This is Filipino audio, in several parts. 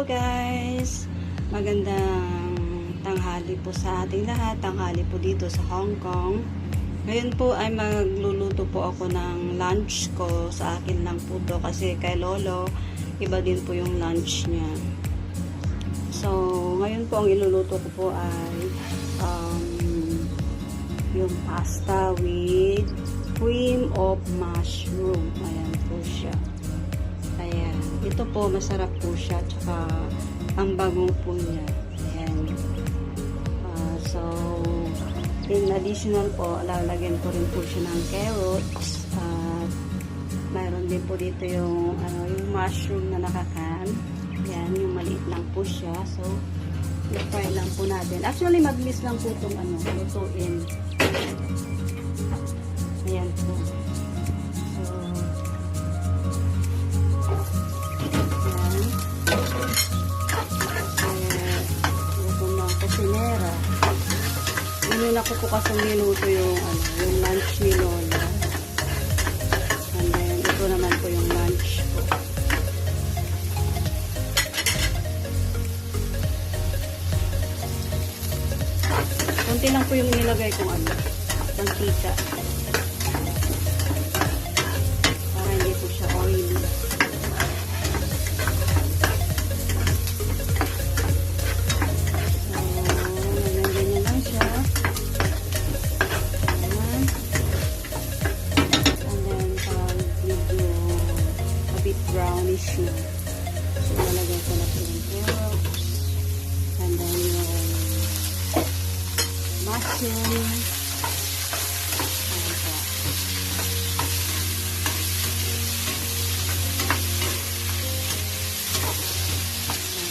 Hello guys! Magandang tanghali po sa ating lahat. Tanghali po dito sa Hong Kong. Ngayon po ay magluluto po ako ng lunch ko. Sa akin lang po to kasi kay Lolo, iba din po yung lunch niya. So, ngayon po ang iluluto ko po ay yung pasta with cream of mushroom. Ayan po siya. Ayan. Ito po, masarap po siya. Tsaka, ang bagong po niya. Ayan. So, in additional po, lalagyan ko rin po siya ng carrots. At, mayroon din po dito yung, yung mushroom na nakakan. Ayan, yung maliit lang po siya. So, i-fry lang po natin. Actually, mag-mix lang po itong lutuin. Ayan po. Inuna ko po kasi niluto yung lunch ni Lola. And then, ito naman po yung lunch ko. Kunti lang po yung nilagay kong mantika. Para hindi po siya oily. Brownish na. So, lalagyan ko na po yung carrots. And then yung mushroom. Ayan po.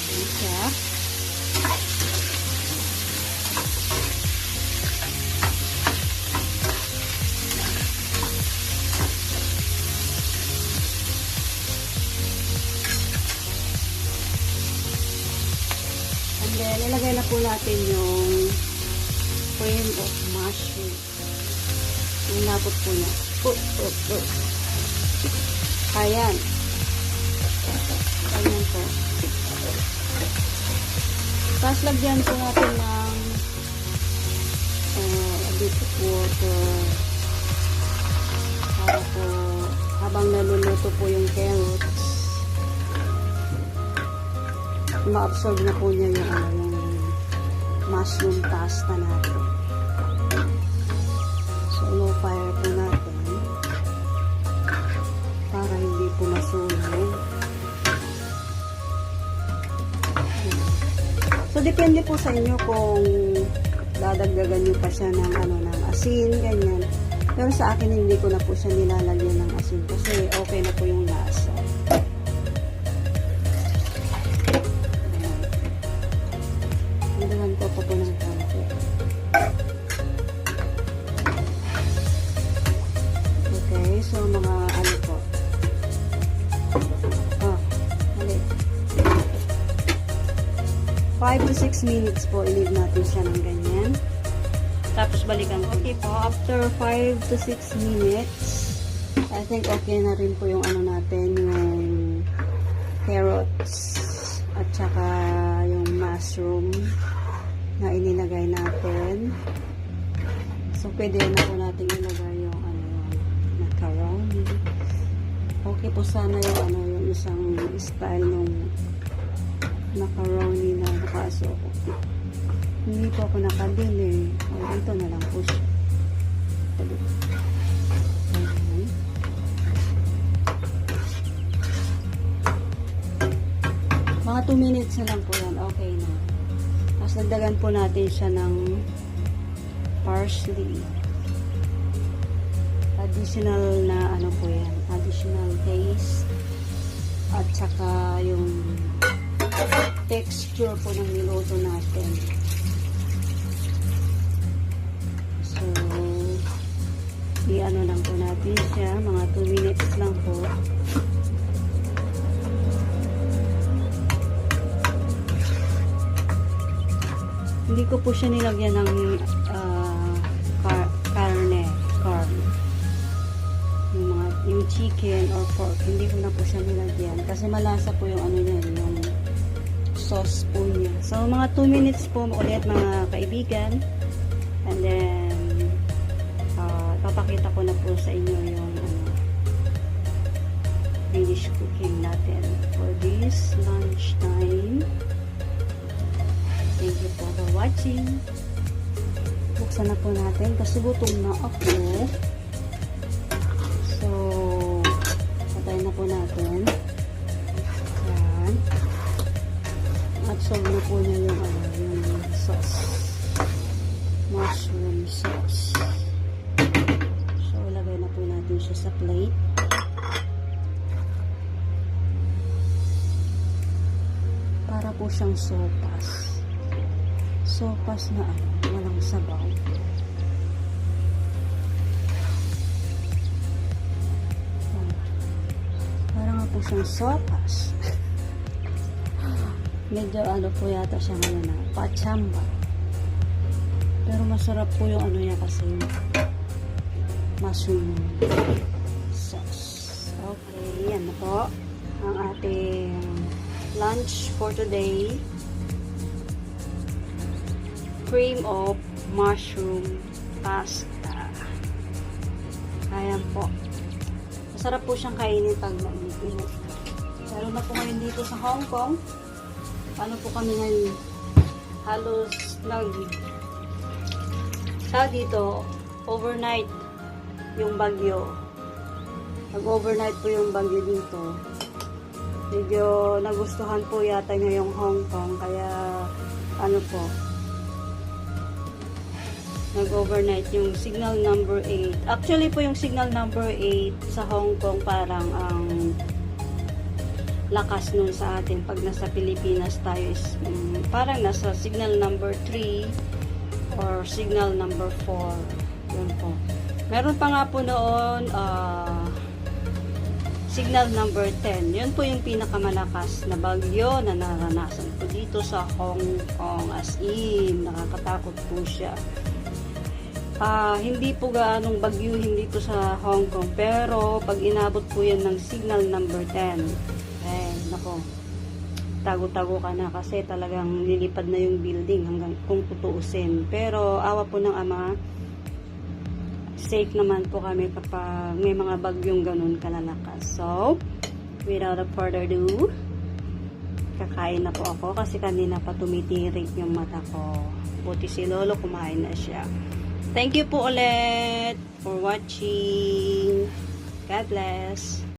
Ayan siya. Then, ilagay na po natin yung cream of mushroom. Yung napot po niya. Ayan. Ayan po. Tapos, lagyan po natin ng a bit of water. Para po, habang naluluto po yung carrots, ma-absorb na po niya yung mushroom pasta natin. So, low fire po natin para hindi po masunog. So, depende po sa inyo kung dadagdagan nyo pa siya ng, ng asin, ganyan. Pero sa akin, hindi ko na po siya nilalagyan ng asin kasi okay na po yung lasa. Nilagyan ko po ng konti. Okay, so mga po. Mali. 5 to 6 minutes po, i-leave natin siya ng ganyan. Tapos balikan ko. Okay po, after 5 to 6 minutes, I think okay na rin po yung natin, yung carrots at saka yung mushroom na inilagay natin. So, pwede na po natin ilagay yung macaroni. Okay po sana yung yung isang style ng macaroni na nakaso. Hindi po ako nakabili. Ito na lang po siya. Mga 2 minutes na lang po yan. Okay na. Tapos nagdagan po natin siya ng parsley. Additional na po yan. Additional taste. At saka yung texture po ng niluto natin. So, lang po natin siya. Mga 2 minutes lang po. Hindi ko po siya nilagyan ng karne. Yung chicken or pork, hindi ko na po siya nilagyan. Kasi malasa po yung ano niya, yung sauce po niya. So, mga 2 minutes po ulit mga kaibigan. And then, papakita ko na po sa inyo yung finish cooking natin for this lunch time. Thank you for watching. Buksan na po natin kasi gutom na ako. So, patayin na po natin. Yan. Absorb na po niya yung sauce. Mushroom sauce. So, ilagay na po natin siya sa plate. Para po siyang sopas. Sopas na walang sabaw. Para nga po siyang sopas. Medyo po yata siya ngayon pachamba. Pero masarap po yung niya kasi mushroom sauce. Okay, yan na po ang ating lunch for today. Cream of mushroom pasta. Ayan po. Masarap po siyang kainin pag mainit. Lalo na po ngayon dito sa Hong Kong. Paano po kami ngayon? Halos dito, overnight yung bagyo. Nag-overnight po yung bagyo dito. Medyo nagustuhan po yata niya yung Hong Kong. Kaya, nag-overnight yung signal number 8. Actually po yung signal number 8 sa Hong Kong parang ang lakas nun sa atin. Pag nasa Pilipinas tayo is parang nasa signal number 3 or signal number 4. Yun po. Meron pa nga po noon signal number 10. Yun po yung pinakamalakas na bagyo na naranasan po dito sa Hong Kong. As in, nakakatakot po siya. Hindi po gaanong bagyuhin dito sa Hong Kong. Pero, pag inabot po yan ng signal number 10, nako, tago-tago ka na kasi talagang lilipad na yung building hanggang kung tutuusin. Pero, awa po ng Ama, safe naman po kami kapag may mga bagyong ganun kalalakas. So, without further ado, kakain na po ako kasi kanina pa tumitirik yung mata ko. Buti si Lolo kumain na siya. Thank you po ulit for watching. God bless.